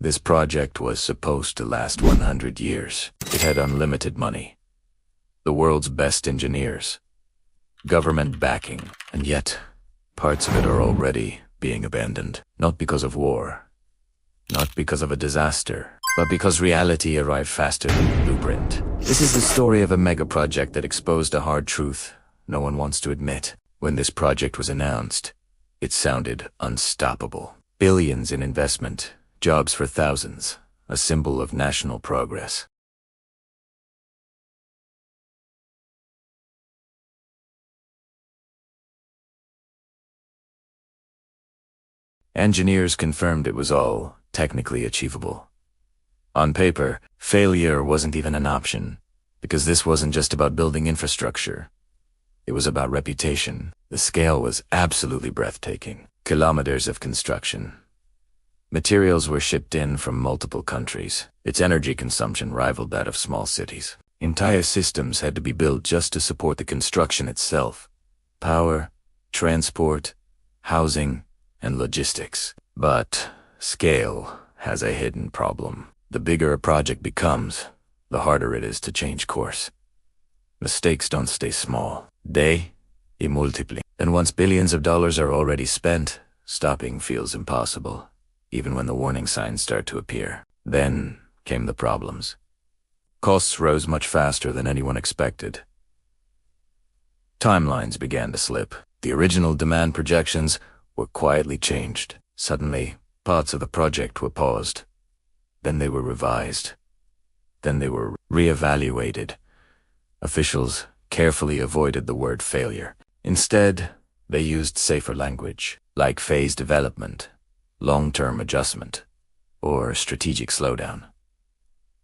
This project was supposed to last 100 years. It had unlimited money, the world's best engineers, government backing, and yet parts of it are already being abandoned. Not because of war, not because of a disaster, but because reality arrived faster than the blueprint. This is the story of a megaproject that exposed a hard truth no one wants to admit. When this project was announced, it sounded unstoppable. Billions in investment, jobs for thousands, a symbol of national progress. Engineers confirmed it was all technically achievable. On paper, failure wasn't even an option, because this wasn't just about building infrastructure. It was about reputation. The scale was absolutely breathtaking. Kilometers of construction. Materials were shipped in from multiple countries. Its energy consumption rivaled that of small cities. Entire systems had to be built just to support the construction itself. Power, transport, housing, and logistics. But scale has a hidden problem. The bigger a project becomes, the harder it is to change course. Mistakes don't stay small. They multiply. And once billions of dollars are already spent, stopping feels impossible, even when the warning signs start to appear. Then came the problems. Costs rose much faster than anyone expected. Timelines began to slip. The original demand projections were quietly changed. Suddenly, parts of the project were paused. Then they were revised. Then they were reevaluated. Officials carefully avoided the word failure. Instead, they used safer language, like phased development, long-term adjustment, or strategic slowdown.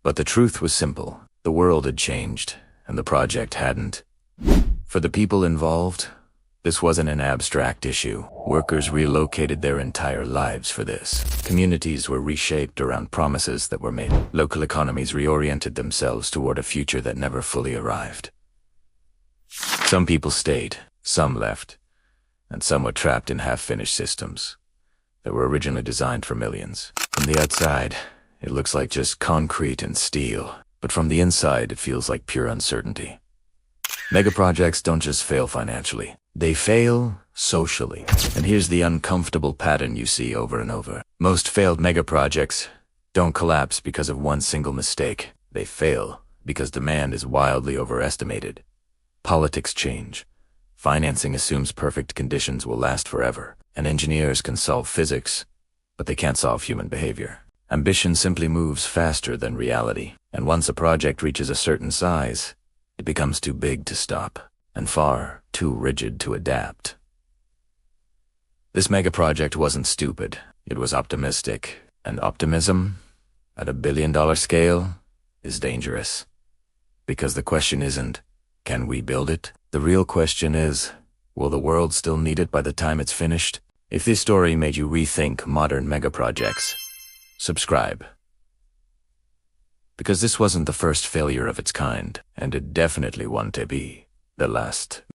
But the truth was simple. The world had changed, and the project hadn't. For the people involved, this wasn't an abstract issue. Workers relocated their entire lives for this. Communities were reshaped around promises that were made. Local economies reoriented themselves toward a future that never fully arrived. Some people stayed, some left, and some were trapped in half-finished systems that were originally designed for millions. From the outside, it looks like just concrete and steel, but from the inside, it feels like pure uncertainty. Megaprojects don't just fail financially. They fail socially. And here's the uncomfortable pattern you see over and over. Most failed megaprojects don't collapse because of one single mistake. They fail because demand is wildly overestimated. Politics change. Financing assumes perfect conditions will last forever. And engineers can solve physics, but they can't solve human behavior. Ambition simply moves faster than reality. And once a project reaches a certain size, it becomes too big to stop, and far too rigid to adapt. This megaproject wasn't stupid. It was optimistic. And optimism, at a billion-dollar scale, is dangerous. Because the question isn't, can we build it? The real question is, will the world still need it by the time it's finished? If this story made you rethink modern megaprojects, subscribe. Because this wasn't the first failure of its kind, and it definitely won't be the last.